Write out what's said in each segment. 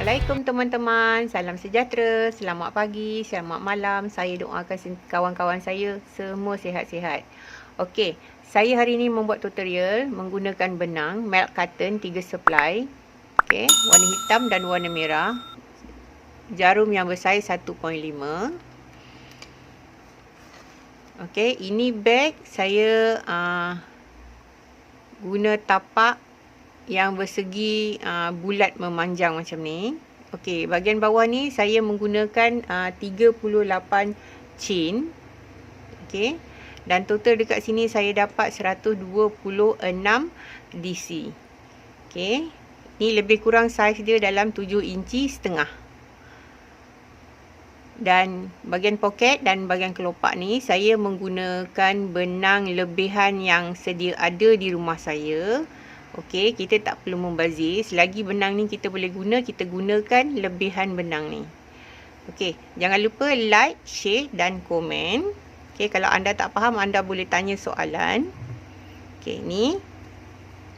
Assalamualaikum teman-teman, salam sejahtera, selamat pagi, selamat malam. Saya doakan kawan-kawan saya semua sihat-sihat. Okey, saya hari ini membuat tutorial menggunakan benang milk carton 3 supply. Okey, warna hitam dan warna merah. Jarum yang bersaiz 1.5. Okey, ini beg saya guna tapak yang bersegi bulat memanjang macam ni. Okey, bahagian bawah ni saya menggunakan 38 chain. Okey. Dan total dekat sini saya dapat 126 DC. Okey. Ni lebih kurang saiz dia dalam 7 inci setengah. Dan bahagian poket dan bahagian kelopak ni saya menggunakan benang lebihan yang sedia ada di rumah saya. Okey, kita tak perlu membazir. Selagi benang ni kita boleh guna, kita gunakan lebihan benang ni. Okey, jangan lupa like, share dan komen. Okey, kalau anda tak faham, anda boleh tanya soalan. Okey, ni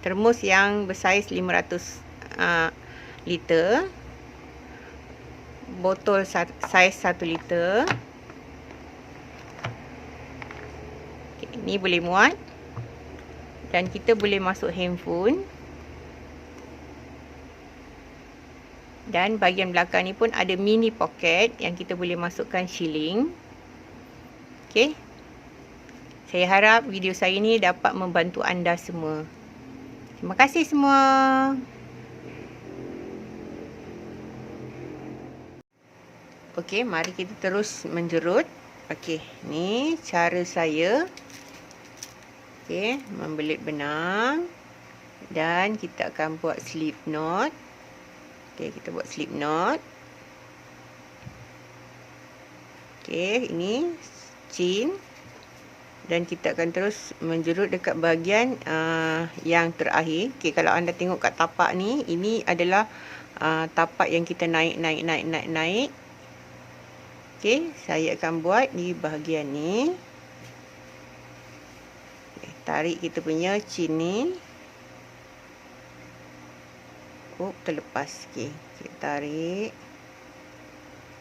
termos yang bersaiz 500 liter. Botol saiz 1 liter. Okey, ni boleh muat. Dan kita boleh masuk handphone. Dan bahagian belakang ni pun ada mini pocket yang kita boleh masukkan shilling. Okey. Saya harap video saya ni dapat membantu anda semua. Terima kasih semua. Okey, mari kita terus menjerut. Okey, ni cara saya. Okey, membelit benang dan kita akan buat slip knot. Okey, kita buat slip knot. Okey, ini chain dan kita akan terus menjerut dekat bahagian yang terakhir. Okey, kalau anda tengok kat tapak ni, ini adalah tapak yang kita naik. Okey, saya akan buat di bahagian ni. Tarik kita punya chain ni. Terlepas. Okey, kita tarik.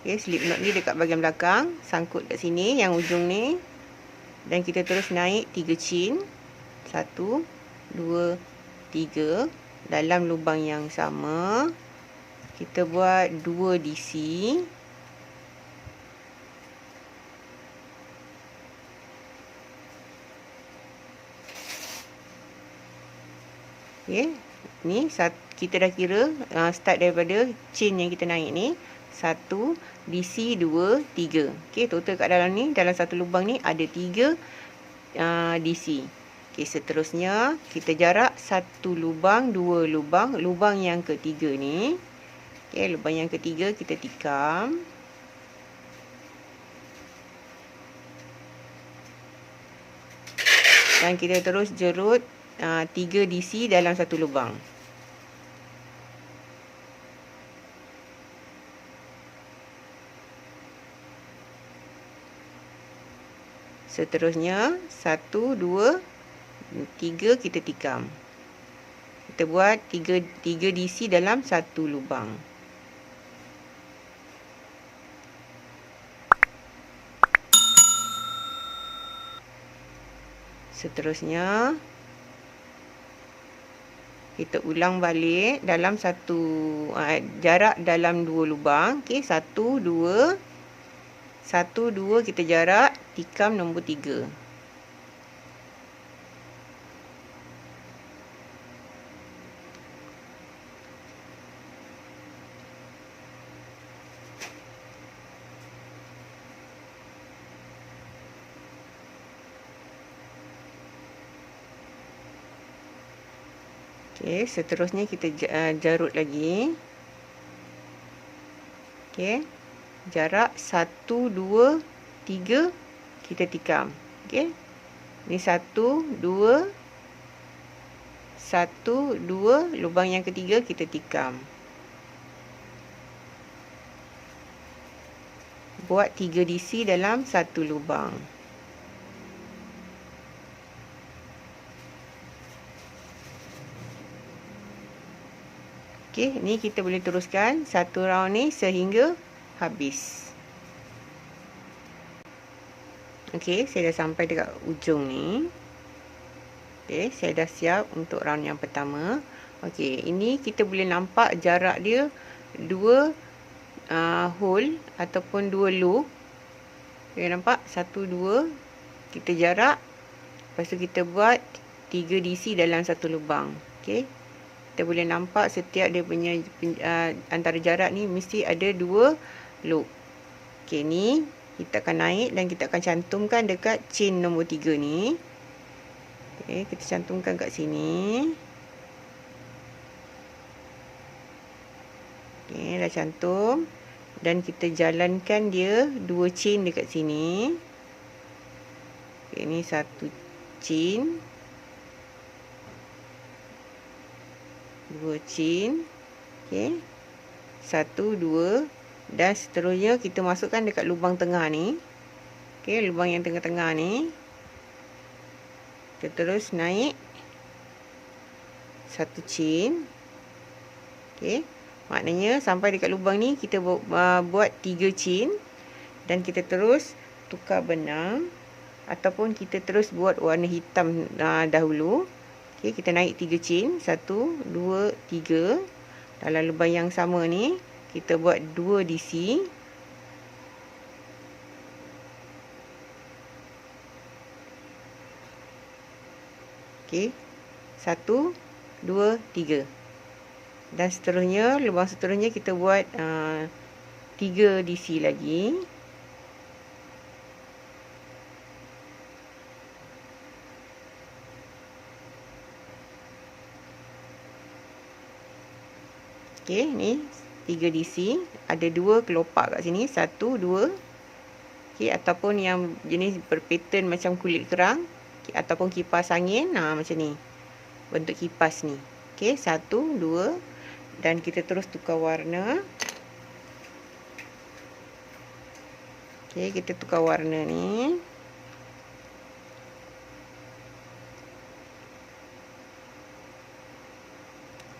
Okey, slip knot ni dekat bahagian belakang, sangkut kat sini yang ujung ni. Dan kita terus naik 3 chain. 1 2 3 dalam lubang yang sama. Kita buat 2 DC. Okey, ni kita dah kira start daripada chain yang kita naik ni 1 DC 2 3. Okey, total kat dalam ni, dalam satu lubang ni ada 3 DC. Okey, seterusnya kita jarak 1 lubang, 2 lubang, lubang yang ketiga ni. Okey, lubang yang ketiga kita tikam. Dan kita terus jerut 3 DC dalam satu lubang. Seterusnya 1 2 3 kita tikam. Kita buat 3 DC dalam satu lubang. Seterusnya kita ulang balik dalam satu jarak dalam 2 lubang. Okey, 1 2 kita jarak, tikam nombor 3. Okey, seterusnya kita jarut lagi. Okey. Jarak 1 2 3 kita tikam. Okey. Ni 1 2 lubang yang ketiga kita tikam. Buat 3 DC dalam satu lubang. Okey, ni kita boleh teruskan satu round ni sehingga habis. Okey, saya dah sampai dekat ujung ni. Okey, saya dah siap untuk round yang pertama. Okey, ini kita boleh nampak jarak dia 2 hole ataupun 2 loop. Okay, nampak? 1, 2. Kita jarak. Lepas tu kita buat 3 DC dalam satu lubang. Okey. Kita boleh nampak setiap dia punya antara jarak ni mesti ada 2 loop. Okey, ni kita akan naik dan kita akan cantumkan dekat chain nombor 3 ni. Okey, kita cantumkan kat sini. Okey, dah cantum. Dan kita jalankan dia 2 chain dekat sini. Okey, ni 1 chain. 2 chain. Okey. 1, 2 dan seterusnya kita masukkan dekat lubang tengah ni. Okey, lubang yang tengah-tengah ni. Kita terus naik 1 chain. Okey. Maknanya sampai dekat lubang ni kita buat 3 chain dan kita terus tukar benang ataupun kita terus buat warna hitam dahulu. Okey, kita naik 3 chain, 1, 2, 3. Dalam lubang yang sama ni, kita buat 2 DC. Okey, 1, 2, 3. Dan seterusnya, lubang seterusnya kita buat 3 DC lagi. Okey, ni 3 DC. Ada 2 kelopak kat sini. 1, 2. Okey, ataupun yang jenis berpattern macam kulit kerang. Okay, ataupun kipas angin. Macam ni. Bentuk kipas ni. Okey, 1, 2. Dan kita terus tukar warna. Okey, kita tukar warna ni.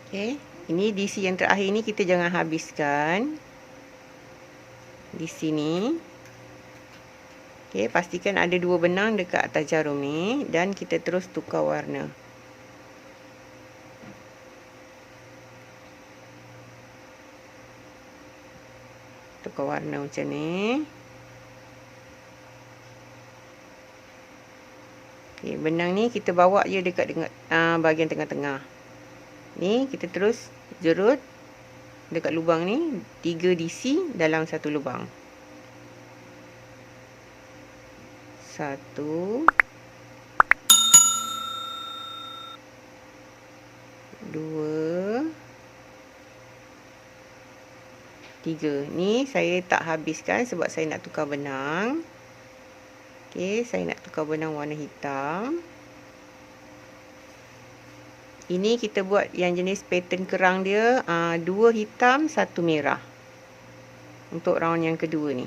Okey. Ini DC yang terakhir ni kita jangan habiskan. Di sini. Okey, pastikan ada 2 benang dekat atas jarum ni. Dan kita terus tukar warna. Tukar warna macam ni. Okey, benang ni kita bawa je dekat bahagian tengah-tengah. Ni kita terus jerut dekat lubang ni 3 DC dalam satu lubang. 1, 2, 3. Ni saya tak habiskan sebab saya nak tukar benang. Okey, saya nak tukar benang warna hitam. Ini kita buat yang jenis pattern kerang dia 2 hitam 1 merah. Untuk round yang kedua ni.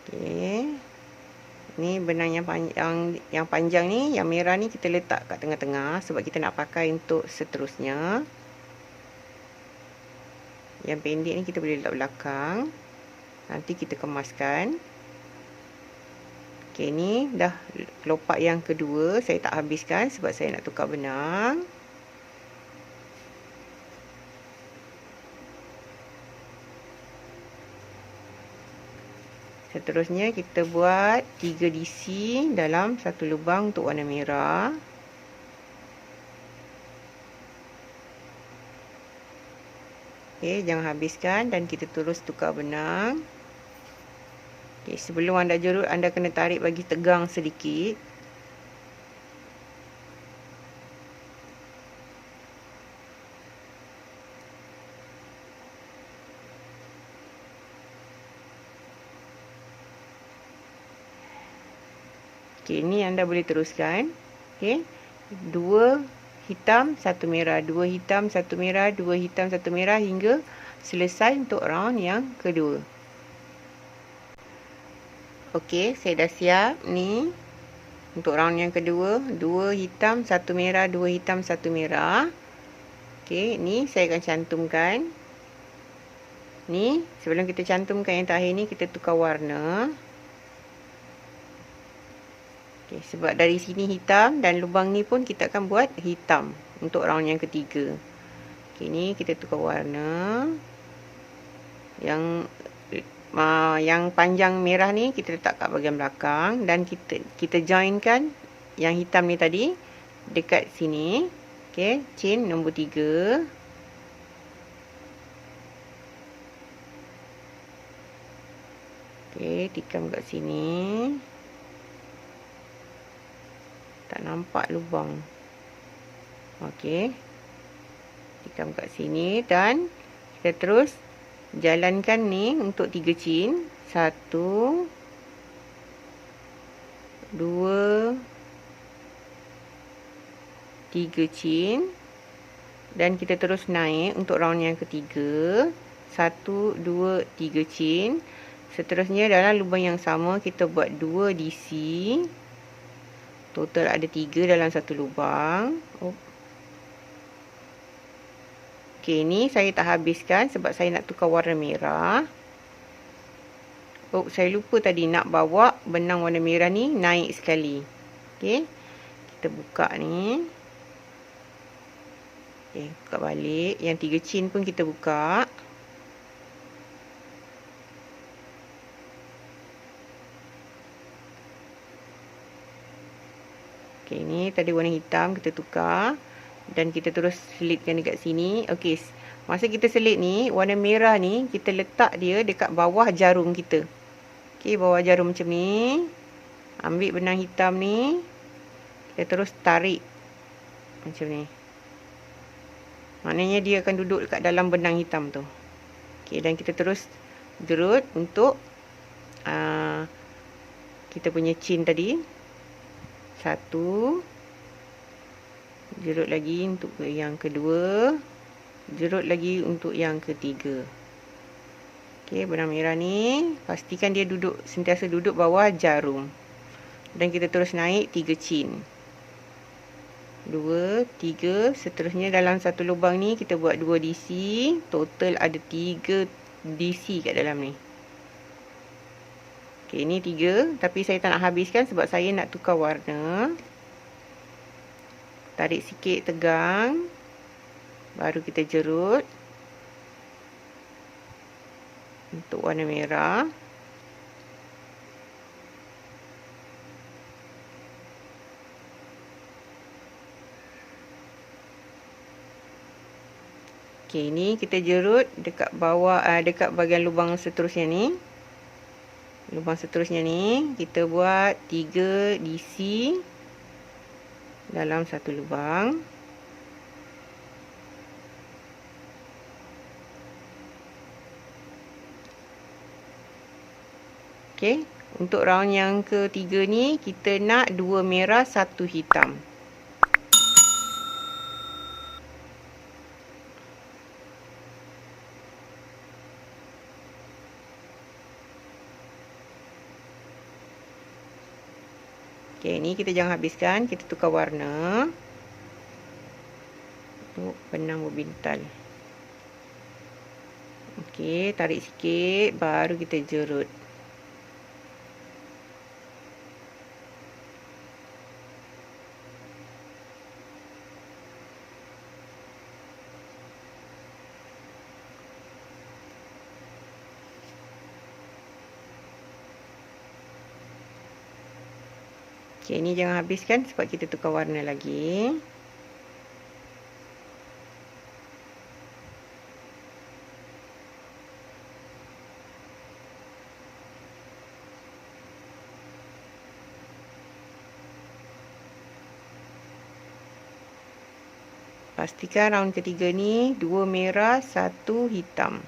Okey. Ni benang yang panjang ni, yang merah ni kita letak kat tengah-tengah sebab kita nak pakai untuk seterusnya. Yang pendek ni kita boleh letak belakang. Nanti kita kemaskan. Okey, ni dah kelopak yang kedua. Saya tak habiskan sebab saya nak tukar benang. Seterusnya kita buat 3 DC dalam satu lubang untuk warna merah. Okey, jangan habiskan dan kita terus tukar benang. Okey, sebelum anda jerut, anda kena tarik bagi tegang sedikit. Okey, ini anda boleh teruskan. Okey, 2 hitam, 1 merah, 2 hitam, 1 merah, 2 hitam, 1 merah hingga selesai untuk round yang kedua. Okey, saya dah siap ni untuk round yang kedua. 2 hitam, 1 merah, 2 hitam, 1 merah. Okey, ni saya akan cantumkan. Ni, sebelum kita cantumkan yang terakhir ni, kita tukar warna. Okey, sebab dari sini hitam dan lubang ni pun kita akan buat hitam untuk round yang ketiga. Okey, ni kita tukar warna. Yang panjang merah ni kita letak kat bahagian belakang dan kita joinkan yang hitam ni tadi dekat sini. Okey, chain nombor 3. Okey, tikam kat sini. Tak nampak lubang. Okey. Tikam kat sini dan kita terus jalankan ni untuk 3 chain. 1 2 3 chain dan kita terus naik untuk round yang ketiga. 1 2 3 chain. Seterusnya dalam lubang yang sama kita buat 2 DC. Total ada 3 dalam satu lubang. Okey, ni saya tak habiskan sebab saya nak tukar warna merah. Saya lupa tadi nak bawa benang warna merah ni naik sekali. Okey, kita buka ni. Okey, buka balik. Yang 3 chain pun kita buka. Okey, ni tadi warna hitam kita tukar. Dan kita terus selitkan dekat sini. Okey, masa kita selit ni, warna merah ni kita letak dia dekat bawah jarum kita. Okey, bawah jarum macam ni. Ambil benang hitam ni. Kita terus tarik. Macam ni. Maknanya dia akan duduk dekat dalam benang hitam tu. Okey, dan kita terus gerut untuk kita punya chain tadi. 1. Jerut lagi untuk yang kedua. Jerut lagi untuk yang ketiga. Okey, benang merah ni pastikan dia sentiasa duduk bawah jarum. Dan kita terus naik 3 chain. 2, 3, seterusnya dalam satu lubang ni kita buat 2 DC. Total ada 3 DC kat dalam ni. Okey, ni 3, tapi saya tak nak habiskan sebab saya nak tukar warna. Tarik sikit, tegang. Baru kita jerut. Untuk warna merah. Okey, ni kita jerut dekat bawah, dekat bahagian lubang seterusnya ni. Lubang seterusnya ni, kita buat 3 DC. Dalam satu lubang. Okey, untuk round yang ketiga ni kita nak 2 merah, 1 hitam. Okey, ni kita jangan habiskan, kita tukar warna. Untuk benang berbintal. Okey, tarik sikit, baru kita jerut. Okey, ni jangan habiskan sebab kita tukar warna lagi. Pastikan round ketiga ni 2 merah, 1 hitam.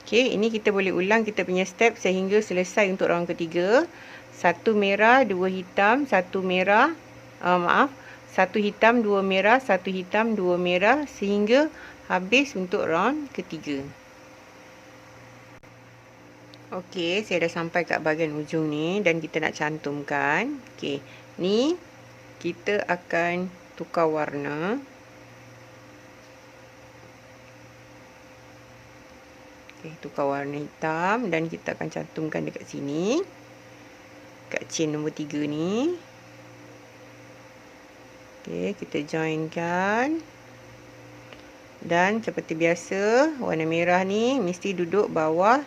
Okey, ini kita boleh ulang kita punya step sehingga selesai untuk round ketiga. Satu merah, dua hitam, satu merah, satu hitam, dua merah, satu hitam, dua merah sehingga habis untuk round ketiga. Okey, saya dah sampai kat bahagian ujung ni dan kita nak cantumkan. Okey, ni kita akan tukar warna. Tukar warna hitam dan kita akan cantumkan dekat sini, kat chain nombor 3 ni. Okey, kita joinkan. Dan seperti biasa, warna merah ni mesti duduk bawah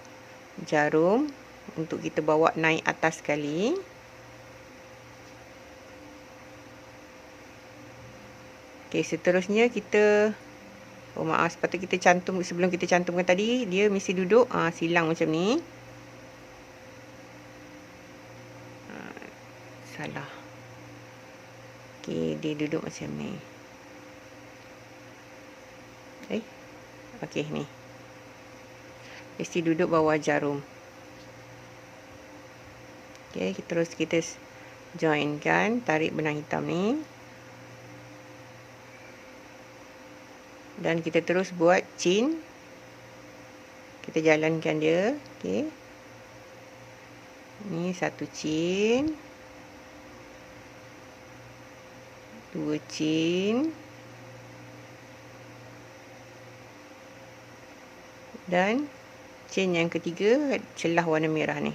jarum untuk kita bawa naik atas sekali. Okey, seterusnya kita sepatutnya kita cantum, sebelum kita cantumkan tadi, dia mesti duduk silang macam ni. Salah. Okey, dia duduk macam ni. Okey, ni. Mesti duduk bawah jarum. Okey, terus kita joinkan, tarik benang hitam ni. Dan kita terus buat chain. Kita jalankan dia. Okey. Ni satu chain. Dua chain. Dan chain yang ketiga celah warna merah ni.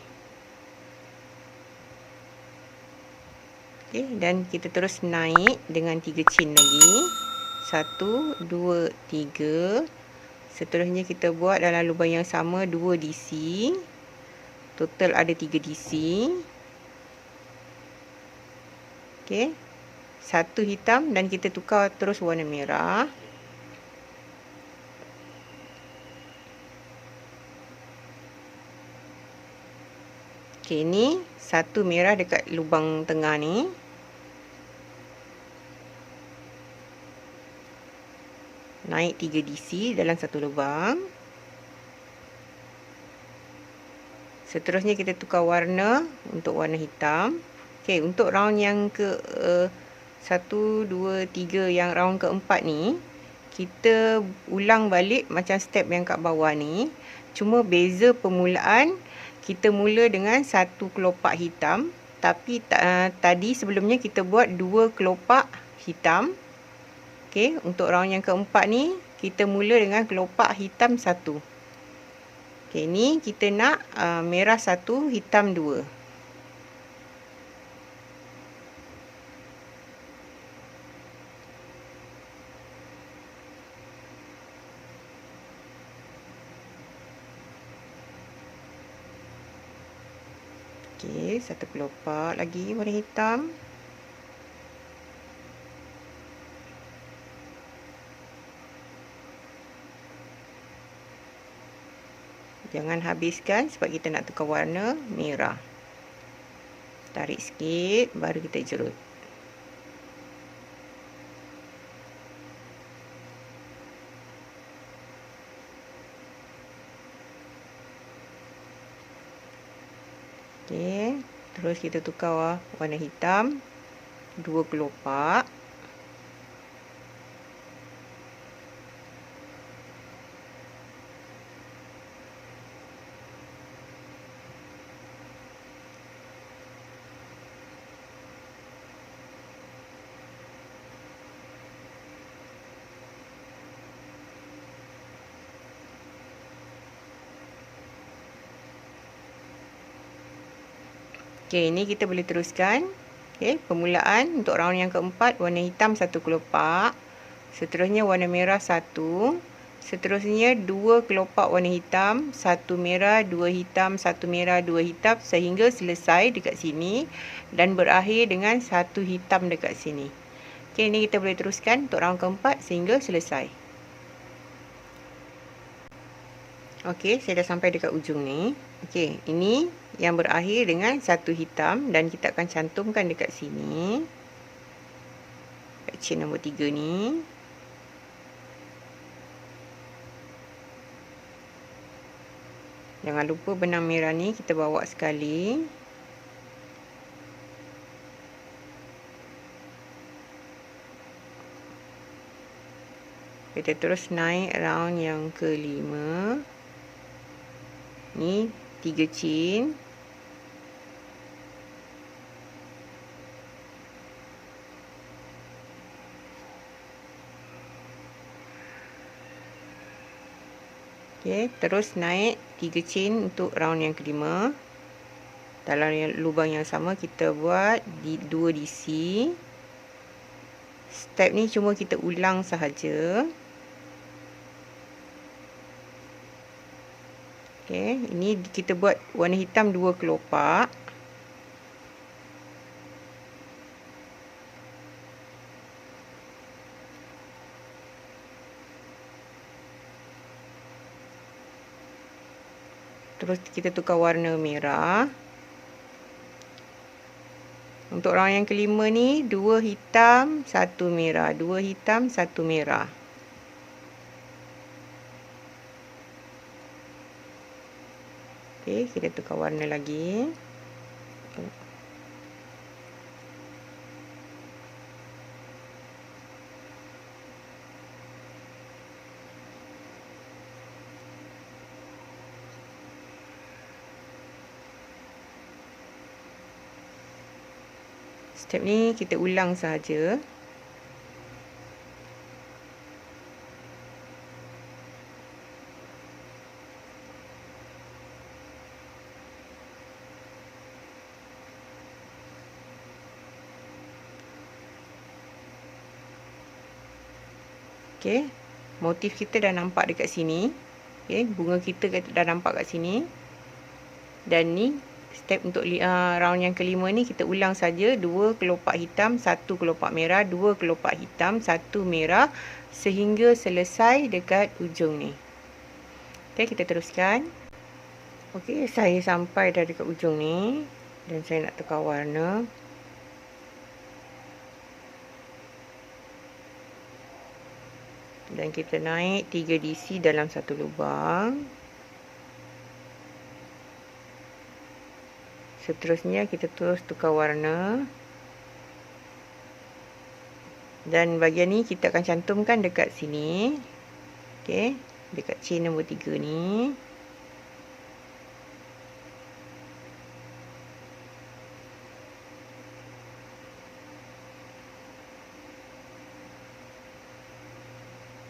Okey, dan kita terus naik dengan 3 chain lagi. 1, 2, 3. Seterusnya kita buat dalam lubang yang sama 2 DC. Total ada 3 DC. Okey. Satu hitam dan kita tukar terus warna merah. Okey, ni satu merah dekat lubang tengah ni. Naik 3 DC dalam satu lubang. Seterusnya kita tukar warna untuk warna hitam. Okey, untuk round yang ke 1, 2, 3 yang round keempat ni, kita ulang balik macam step yang kat bawah ni. Cuma beza permulaan, kita mula dengan satu kelopak hitam. Tapi tadi sebelumnya kita buat 2 kelopak hitam. Okey, untuk round yang keempat ni, kita mula dengan kelopak hitam 1. Okey, ni kita nak merah 1, hitam 2. Okey, satu kelopak lagi warna hitam. Jangan habiskan sebab kita nak tukar warna merah. Tarik sikit, baru kita jerut. Okey, terus kita tukar warna hitam 2 kelopak. Okey, ini kita boleh teruskan. Okey, permulaan untuk round yang keempat, warna hitam 1 kelopak. Seterusnya warna merah 1. Seterusnya 2 kelopak warna hitam, 1 merah, 2 hitam, 1 merah, 2 hitam sehingga selesai dekat sini dan berakhir dengan 1 hitam dekat sini. Okey, ini kita boleh teruskan untuk round keempat sehingga selesai. Okey, saya dah sampai dekat ujung ni. Okey, ini yang berakhir dengan 1 hitam dan kita akan cantumkan dekat sini. Kat chain nombor 3 ni. Jangan lupa benang merah ni kita bawa sekali. Kita terus naik round yang kelima. Ni 3 chain. Okey, terus naik 3 chain untuk round yang kelima. Dalam lubang yang sama kita buat 2 DC. Step ni cuma kita ulang sahaja. Okey, ini kita buat warna hitam 2 kelopak. Terus kita tukar warna merah. Untuk round yang kelima ni 2 hitam, 1 merah, 2 hitam, 1 merah. Okey, kita tukar warna lagi. Step ni kita ulang sahaja. Okey, motif kita dah nampak dekat sini. Okey, bunga kita dah nampak kat sini. Dan ni step untuk round yang kelima ni kita ulang saja 2 kelopak hitam, 1 kelopak merah, 2 kelopak hitam, 1 merah sehingga selesai dekat ujung ni. Okey, kita teruskan. Okey, saya sampai dah dekat ujung ni dan saya nak tukar warna. Dan kita naik 3 DC dalam satu lubang. Seterusnya kita terus tukar warna. Dan bahagian ni kita akan cantumkan dekat sini. Okey, dekat chain nombor 3 ni.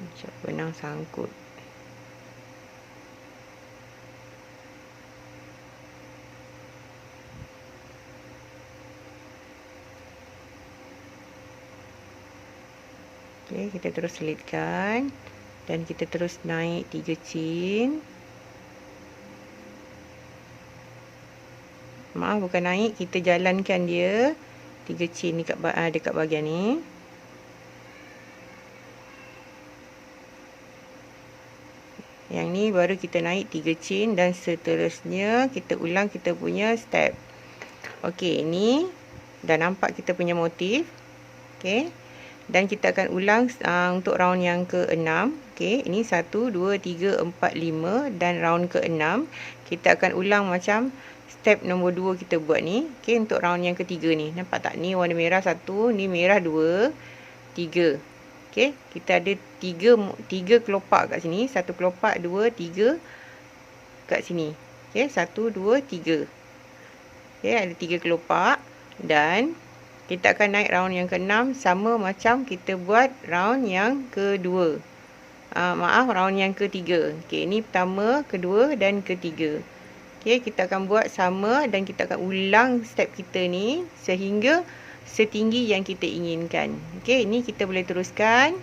Macam benang sangkut. Okey, kita terus selitkan dan kita terus naik 3 chain. Maaf, bukan naik, kita jalankan dia 3 chain dekat bahagian ni. Yang ni baru kita naik 3 chain dan seterusnya kita ulang kita punya step. Okey, ini dah nampak kita punya motif. Okey. Dan kita akan ulang untuk round yang ke-6. Okey, ini 1 2 3 4 5 dan round ke-6 kita akan ulang macam step nombor 2 kita buat ni. Okey, untuk round yang ketiga ni. Nampak tak? Ni warna merah 1, ni merah 2, 3. Okey, kita ada 3 kelopak kat sini, 1 kelopak, 2, 3 kat sini. Okey, 1 2 3. Okey, ada 3 kelopak dan kita akan naik round yang ke-6 sama macam kita buat round yang kedua. Round yang ketiga. Okey, ini pertama, kedua dan ketiga. Okey, kita akan buat sama dan kita akan ulang step kita ni sehingga setinggi yang kita inginkan. Okey, ini kita boleh teruskan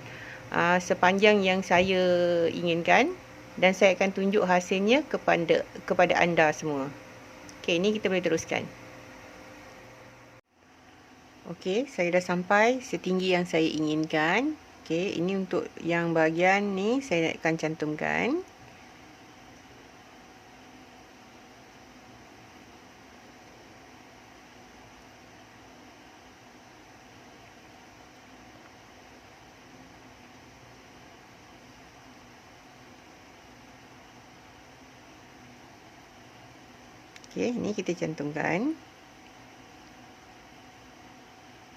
sepanjang yang saya inginkan dan saya akan tunjuk hasilnya kepada anda semua. Okey, ini kita boleh teruskan. Okey, saya dah sampai setinggi yang saya inginkan. Okey, ini untuk yang bahagian ni saya akan cantumkan. Okey, ni kita cantumkan.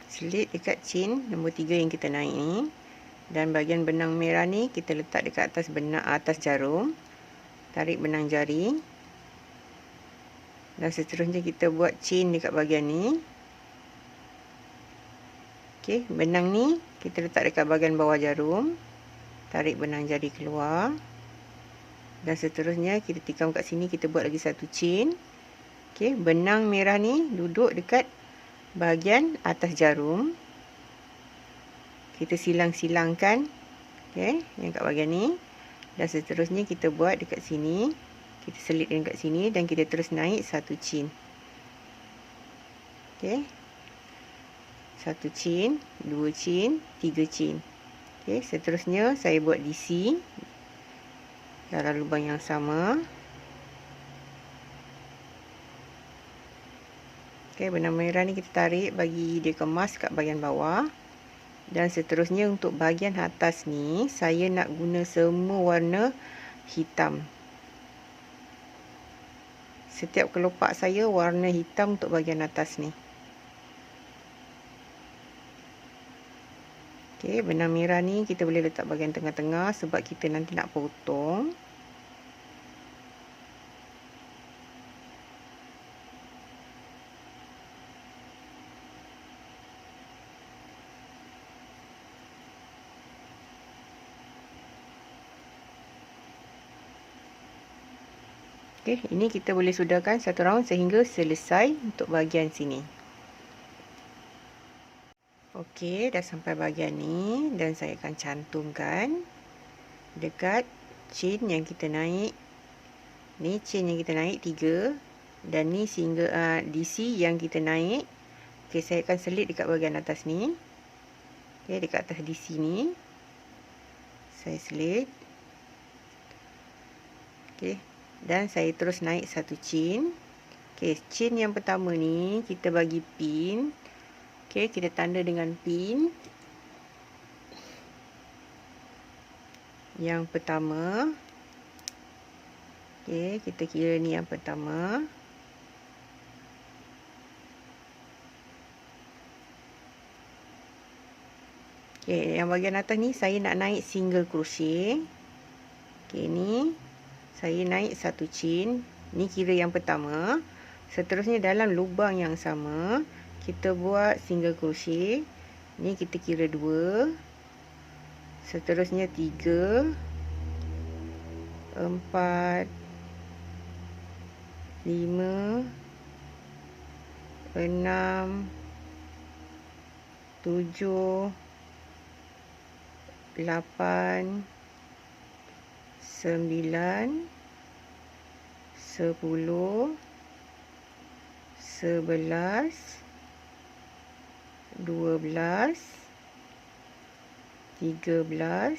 Selit dekat chain nombor 3 yang kita naik ni. Dan bahagian benang merah ni kita letak dekat atas jarum. Tarik benang jari. Dan seterusnya kita buat chain dekat bahagian ni. Okey, benang ni kita letak dekat bahagian bawah jarum. Tarik benang jari keluar. Dan seterusnya kita tikam kat sini, kita buat lagi satu chain. Okey, benang merah ni duduk dekat bahagian atas jarum. Kita silang-silangkan, okey, yang kat bahagian ni. Dan seterusnya kita buat dekat sini. Kita selitkan kat sini dan kita terus naik satu chain. Okey. Satu chain, dua chain, tiga chain. Okey, seterusnya saya buat DC dalam lubang yang sama. Okey, benang merah ni kita tarik bagi dia kemas kat bahagian bawah. Dan seterusnya untuk bahagian atas ni, saya nak guna semua warna hitam. Setiap kelopak saya warna hitam untuk bahagian atas ni. Okey, benang merah ni kita boleh letak bahagian tengah-tengah sebab kita nanti nak potong. Okey, ini kita boleh sudahkan satu round sehingga selesai untuk bahagian sini. Okey, dah sampai bahagian ni dan saya akan cantumkan dekat chain yang kita naik. Ni chain yang kita naik 3 dan ni single DC yang kita naik. Okey, saya akan selit dekat bahagian atas ni. Okey, dekat atas DC ni. Saya selit. Okey. Dan saya terus naik satu chain. Okey, chain yang pertama ni kita bagi pin. Okey, kita tanda dengan pin. Yang pertama. Okey, kita kira ni yang pertama. Okey, yang bahagian atas ni saya nak naik single crochet. Okey, ni saya naik satu chain. Ni kira yang pertama. Seterusnya dalam lubang yang sama kita buat single crochet. Ni kita kira 2. Seterusnya 3, 4, 5, 6, 7, 8, 9, 10, 11, 12, 13,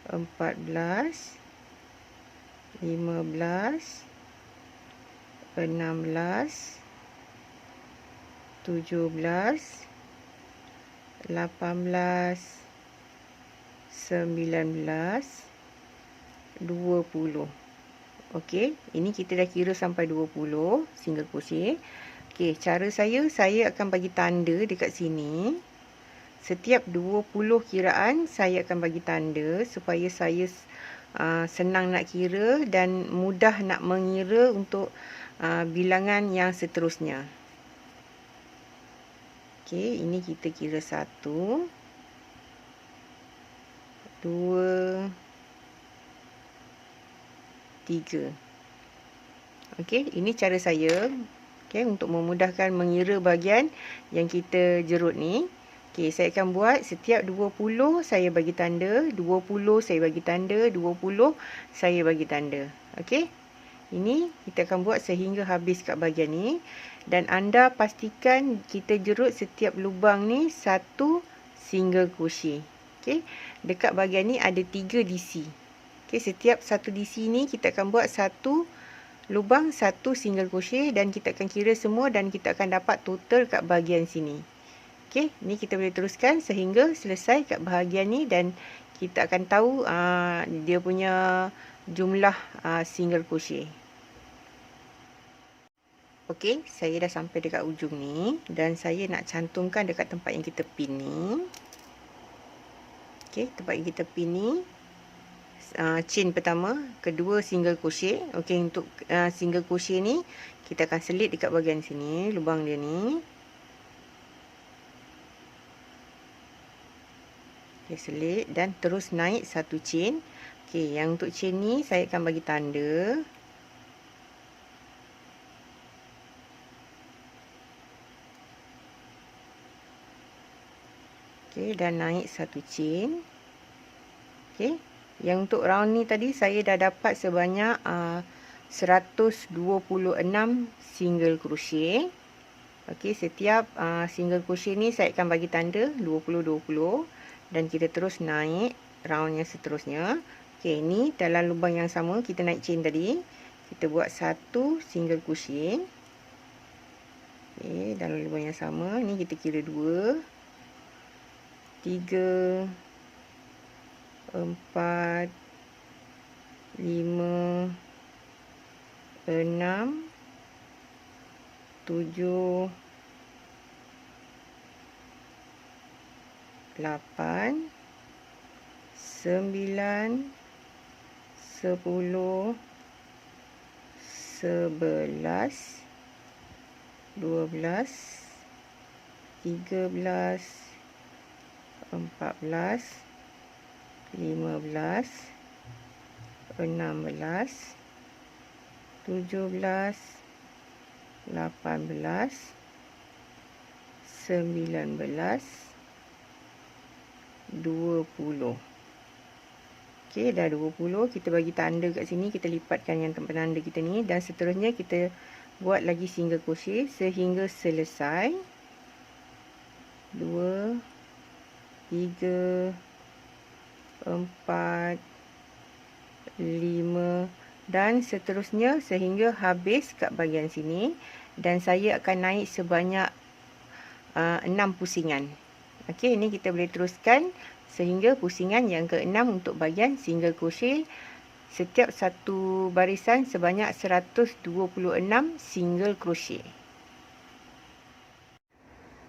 14, 15, 16, 17, 18, 19, 20. Okey, ini kita dah kira sampai 20 single crochet. Okey, cara saya akan bagi tanda dekat sini. Setiap 20 kiraan saya akan bagi tanda supaya saya senang nak kira dan mudah nak mengira untuk bilangan yang seterusnya. Okey, ini kita kira 1, 2, 3. Okey, ini cara saya. Okey, untuk memudahkan mengira bahagian yang kita jerut ni. Okey, saya akan buat setiap 20 saya bagi tanda, 20 saya bagi tanda, 20 saya bagi tanda. Okey. Ini kita akan buat sehingga habis kat bahagian ni dan anda pastikan kita jerut setiap lubang ni satu single crochet. Okey. Dekat bahagian ni ada 3 DC. Okey, setiap satu DC ni kita akan buat satu lubang, satu single crochet dan kita akan kira semua dan kita akan dapat total kat bahagian sini. Okey, ni kita boleh teruskan sehingga selesai kat bahagian ni dan kita akan tahu dia punya jumlah single crochet. Okey, saya dah sampai dekat ujung ni dan saya nak cantumkan dekat tempat yang kita pin ni. Okey, tempat yang kita pin ni chain pertama, kedua single crochet. Okey, untuk single crochet ni kita akan selit dekat bahagian sini, lubang dia ni. Okey, selit dan terus naik satu chain. Okey, yang untuk chain ni saya akan bagi tanda. Okey, dan naik satu chain. Okey, yang untuk round ni tadi saya dah dapat sebanyak 126 single crochet. Okey, setiap single crochet ni saya akan bagi tanda 20-20 dan kita terus naik round yang seterusnya. Okey, ni dalam lubang yang sama kita naik chain tadi. Kita buat satu single crochet. Okey, dalam lubang yang sama ni kita kira 2, 3, 4, 5, 6, 7, 8, 9, 10, 11, 12, 13, 14, 15, 16, 17, 18, 19, 20. Okey, dah 20. Kita bagi tanda kat sini, kita lipatkan yang penanda kita ni dan seterusnya kita buat lagi single crochet sehingga selesai. 2, 3, 4, 5 dan seterusnya sehingga habis kat bahagian sini dan saya akan naik sebanyak 6 pusingan. Okey, ini kita boleh teruskan sehingga pusingan yang ke-6 untuk bahagian single crochet. Setiap satu barisan sebanyak 126 single crochet.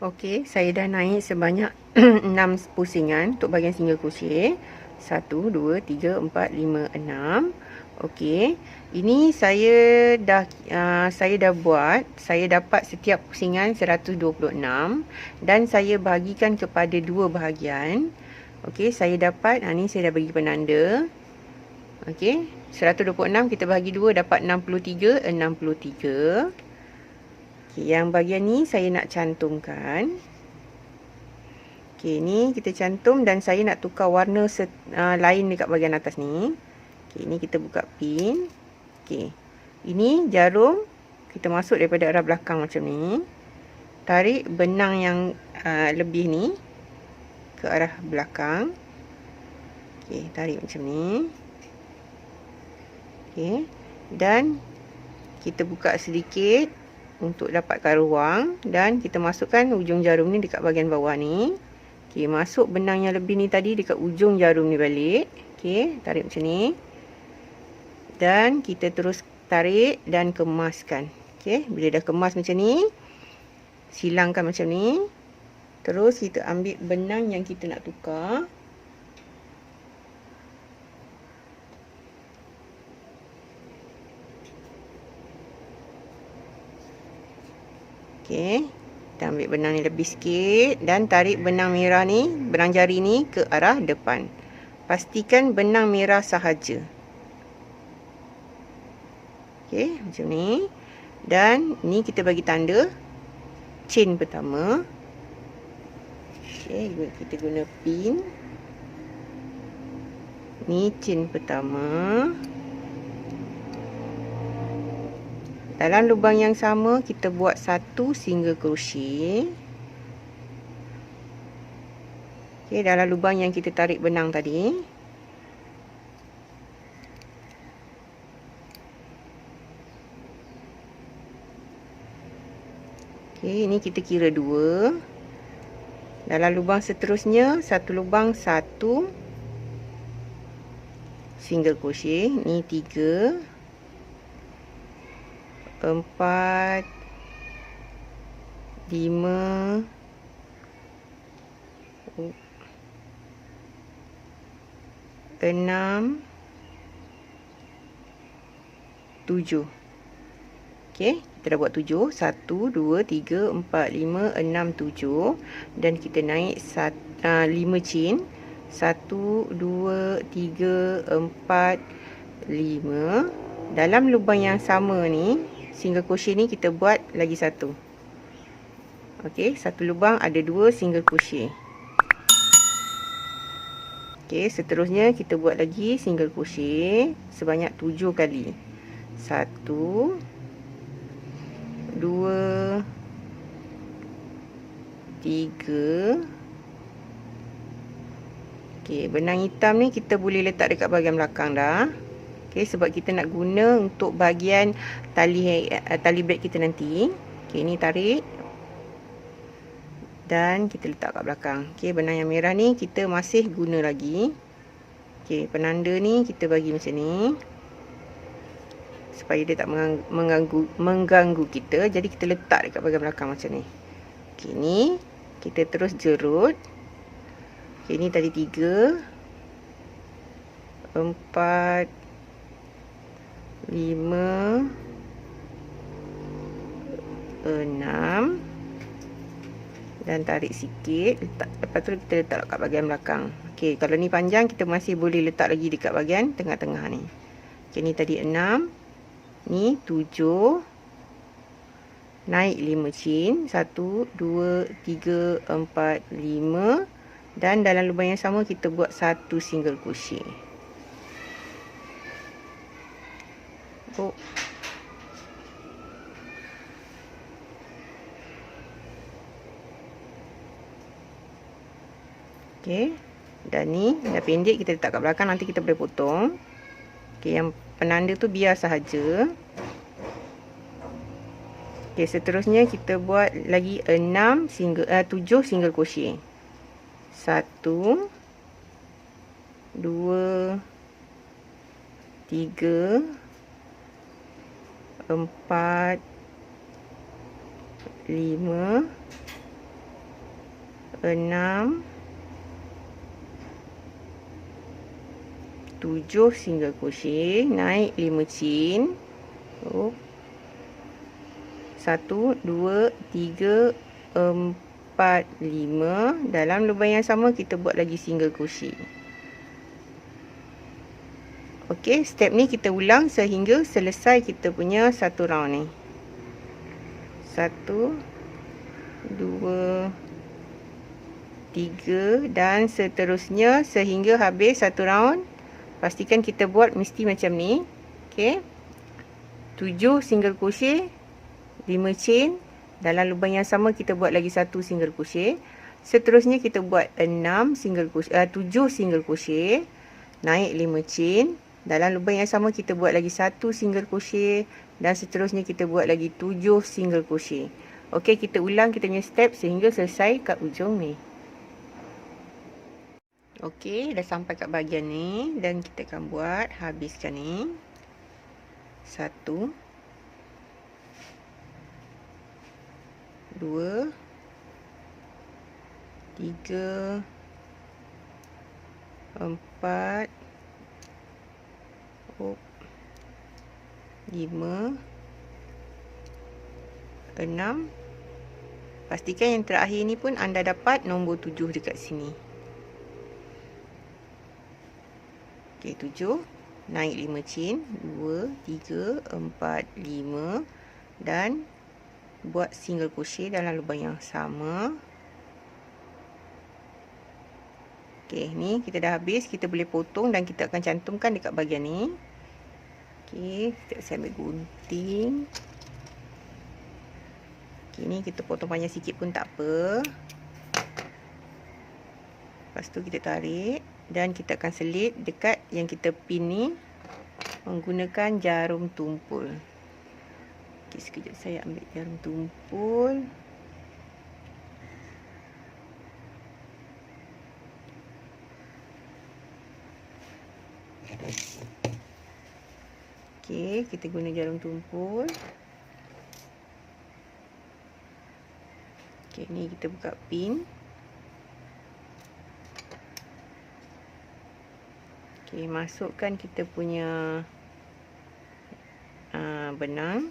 Okey, saya dah naik sebanyak 6 pusingan untuk bahagian single crochet. 1, 2, 3, 4, 5, 6. Okey, ini saya dah buat. Saya dapat setiap pusingan 126 dan saya bahagikan kepada dua bahagian. Okey, saya dapat ni saya dah bagi penanda. Okey, 126 kita bahagi 2 dapat 63. Okey, yang bahagian ni saya nak cantumkan. Okey, ni kita cantum dan saya nak tukar warna lain dekat bahagian atas ni. Okey, ni kita buka pin. Okey, ini jarum kita masuk daripada arah belakang macam ni. Tarik benang yang lebih ni ke arah belakang. Okey, tarik macam ni. Okey, dan kita buka sedikit untuk dapatkan ruang dan kita masukkan ujung jarum ni dekat bahagian bawah ni. Okey, masuk benang yang lebih ni tadi dekat ujung jarum ni balik. Okey, tarik macam ni. Dan kita terus tarik dan kemaskan. Okey, bila dah kemas macam ni, silangkan macam ni. Terus kita ambil benang yang kita nak tukar. Okey, kita ambil benang ni lebih sikit dan tarik benang merah ni, benang jari ni ke arah depan. Pastikan benang merah sahaja. Okey, macam ni. Dan ni kita bagi tanda chain pertama. Okey, kita guna pin. Ni chain pertama. Dalam lubang yang sama kita buat satu single crochet. Okey, dalam lubang yang kita tarik benang tadi. Okey, ini kita kira 2. Dalam lubang seterusnya satu lubang satu single crochet. Ni 3, 4, 5, 6, 7. Okey, kita dah buat 7. 1, 2, 3, 4, 5, 6, 7. Dan kita naik 5 chain. 1, 2, 3, 4, 5. Dalam lubang yang sama ni, single crochet ni kita buat lagi satu. Okey, satu lubang ada 2 single crochet. Okey, seterusnya kita buat lagi single crochet sebanyak 7 kali. 1, 2, 3. Okey, benang hitam ni kita boleh letak dekat bahagian belakang dah. Okey, sebab kita nak guna untuk bahagian tali beg kita nanti. Okey, ni tarik. Dan kita letak kat belakang. Okey, benang yang merah ni kita masih guna lagi. Okey, penanda ni kita bagi macam ni. Supaya dia tak mengganggu kita. Jadi kita letak dekat bahagian belakang macam ni. Okey, ni kita terus jerut. Okey, ni tadi 3, 4, 5, 6. Dan tarik sikit. Lepas tu kita letak kat bahagian belakang. Okey, kalau ni panjang kita masih boleh letak lagi dekat bahagian tengah-tengah ni. Okey, ni tadi 6. Ni 7. Naik 5 chain. 1, 2, 3, 4, 5. Dan dalam lubang yang sama kita buat satu single crochet. Okey, dan ni dah pendek kita letak kat belakang, nanti kita boleh potong. Okey, yang penanda tu biar sahaja. Okey, seterusnya kita buat lagi 7 single crochet. 1, 2, 3, 4, 5, 6, 7 single crochet, naik 5 chain. 1, 2, 3, 4, 5. Dalam lubang yang sama kita buat lagi single crochet. Okey, step ni kita ulang sehingga selesai kita punya satu round ni. 1, 2, 3 dan seterusnya sehingga habis satu round. Pastikan kita buat mesti macam ni. Okey. 7 single crochet, 5 chain. Dalam lubang yang sama kita buat lagi satu single crochet. Seterusnya kita buat 7 single crochet, naik 5 chain. Dalam lubang yang sama kita buat lagi satu single crochet dan seterusnya kita buat lagi 7 single crochet. Okey, kita ulang kita punya step sehingga selesai kat ujung ni. Okey, dah sampai kat bahagian ni dan kita akan buat habiskan ni. 1, 2, 3, 4, 5, 6. Pastikan yang terakhir ni pun anda dapat nombor 7 dekat sini. Okey, 7. Naik 5 chain. 2, 3, 4, 5. Dan buat single crochet dalam lubang yang sama. Okey, ni kita dah habis. Kita boleh potong dan kita akan cantumkan dekat bahagian ni. Okey, saya ambil gunting. Okey, ni kita potong panjang sikit pun tak apa. Lepas tu kita tarik dan kita akan selit dekat yang kita pin ni menggunakan jarum tumpul. Okey, sekejap saya ambil jarum tumpul. Okey, kita guna jarum tumpul. Okey, ni kita buka pin. Okey, masukkan kita punya benang.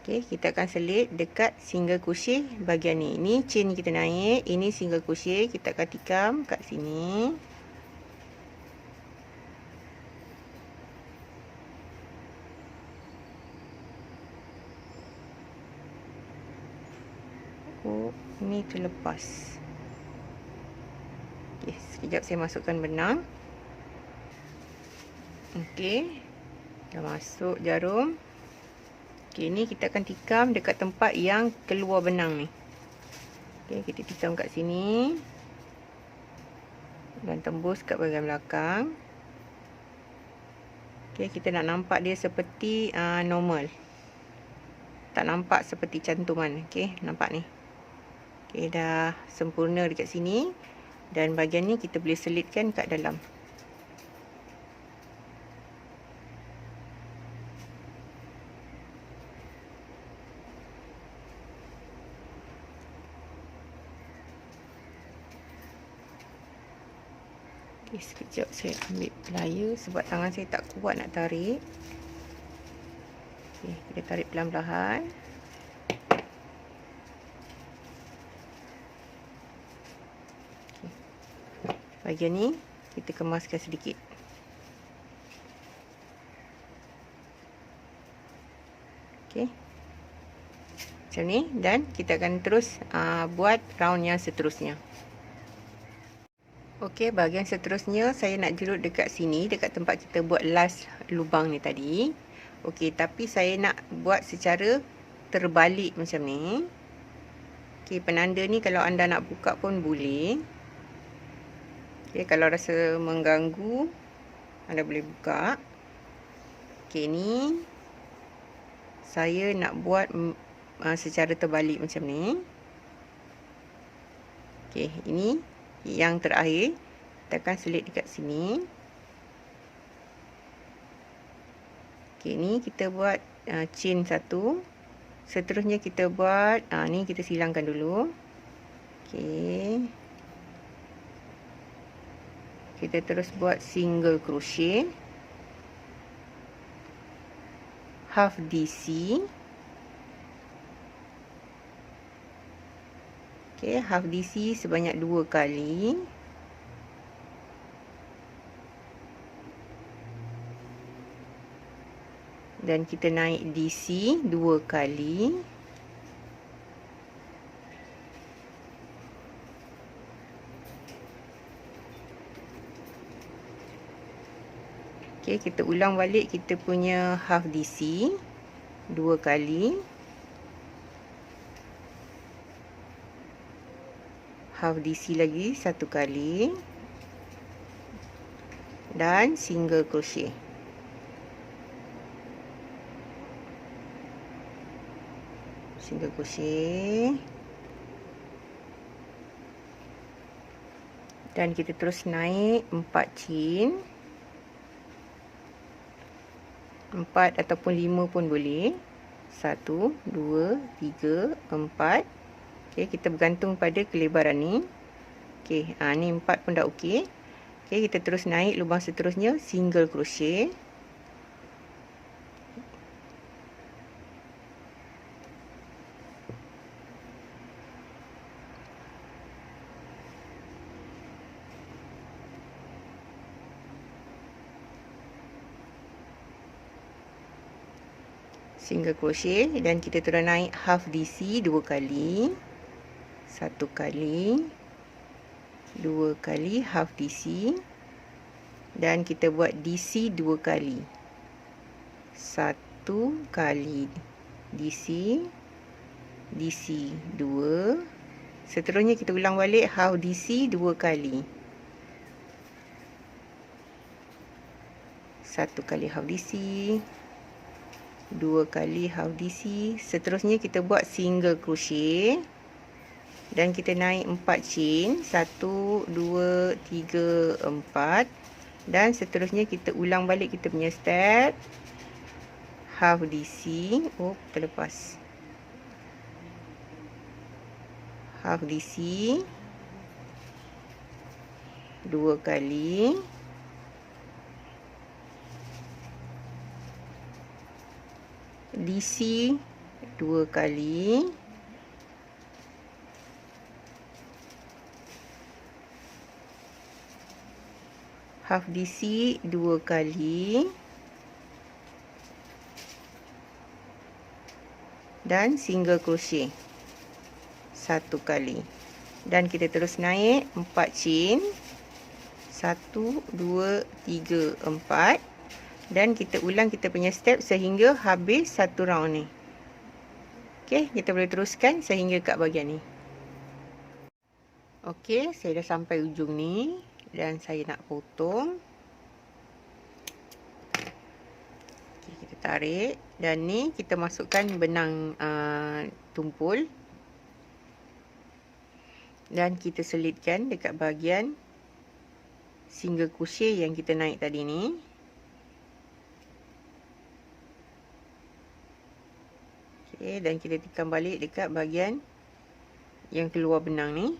Okey, kita akan selit dekat single crochet bahagian ni. Ini chain kita naik, ini single crochet, kita akan tikam kat sini. Oh, ni terlepas. Okey, sekejap saya masukkan benang. Okey, dah masuk jarum. Okey, ni kita akan tikam dekat tempat yang keluar benang ni. Okey, kita tikam kat sini. Dan tembus kat bahagian belakang. Okey, kita nak nampak dia seperti normal. Tak nampak seperti cantuman. Okey, nampak ni. Okey, dah sempurna dekat sini. Dan bahagian ni kita boleh selitkan kat dalam. Okay, sekejap saya ambil plier sebab tangan saya tak kuat nak tarik. Okay, kita tarik pelan-pelan. Okay. Bahagian ni kita kemaskan sedikit. Okay. Macam ni, dan kita akan terus buat round yang seterusnya. Okey, bahagian seterusnya saya nak jerut dekat sini, dekat tempat kita buat last lubang ni tadi. Okey, tapi saya nak buat secara terbalik macam ni. Okey, penanda ni kalau anda nak buka pun boleh. Okey, kalau rasa mengganggu, anda boleh buka. Okey, ni saya nak buat secara terbalik macam ni. Okey, ini yang terakhir kita akan selit dekat sini. Okey, ni kita buat chain satu. Seterusnya kita buat ni kita silangkan dulu. Okey. Kita terus buat single crochet, half DC. Okey, half DC sebanyak 2 kali. Dan kita naik DC 2 kali. Okey, kita ulang balik kita punya half DC 2 kali. Half DC lagi 1 kali. Dan single crochet. Single crochet. Dan kita terus naik 4 chain. 4 ataupun 5 pun boleh. 1, 2, 3, 4. Okey, kita bergantung pada kelebaran ni. Okey, ni 4 pun dah okey. Okey, kita terus naik lubang seterusnya single crochet. Single crochet dan kita terus naik half DC 2 kali. 1 kali, 2 kali half DC, dan kita buat DC 2 kali. 1 kali DC, DC 2. Seterusnya kita ulang balik half DC 2 kali. 1 kali half DC, 2 kali half DC. Seterusnya kita buat single crochet. Dan kita naik 4 chain. 1, 2, 3, 4. Dan seterusnya kita ulang balik kita punya step. Half DC. Oh, terlepas. Half DC. 2 kali. DC 2 kali. Half DC 2 kali. Dan single crochet 1 kali. Dan kita terus naik 4 chain. 1, 2, 3, 4. Dan kita ulang kita punya step sehingga habis satu round ni. Okey, kita boleh teruskan sehingga kat bahagian ni. Okey, saya dah sampai ujung ni dan saya nak potong. Okey, kita tarik dan ni kita masukkan benang tumpul. Dan kita selitkan dekat bahagian single crochet yang kita naik tadi ni. Okay, dan kita tekan balik dekat bahagian yang keluar benang ni.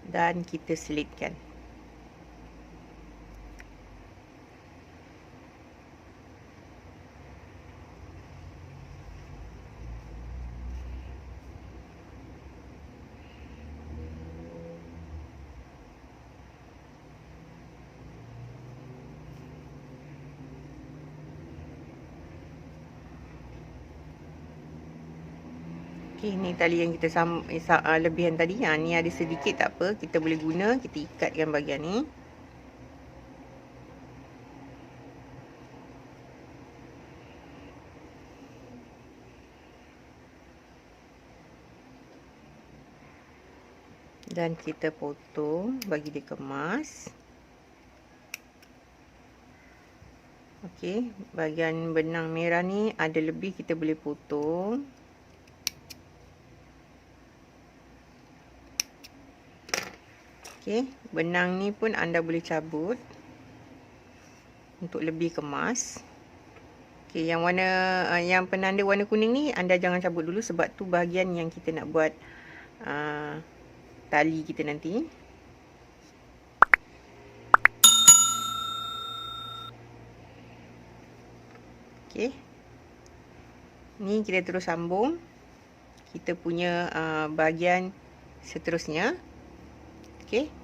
Dan kita selitkan. Okay, ni tali yang kita lebihan tadi. Ni ada sedikit, tak apa. Kita boleh guna. Kita ikatkan bahagian ni. Dan kita potong bagi dia kemas. Okey, bahagian benang merah ni ada lebih, kita boleh potong. Okey, benang ni pun anda boleh cabut untuk lebih kemas. Okey, yang warna yang penanda warna kuning ni anda jangan cabut dulu sebab tu bahagian yang kita nak buat tali kita nanti. Okey. Ni kita terus sambung kita punya bahagian seterusnya. Okey.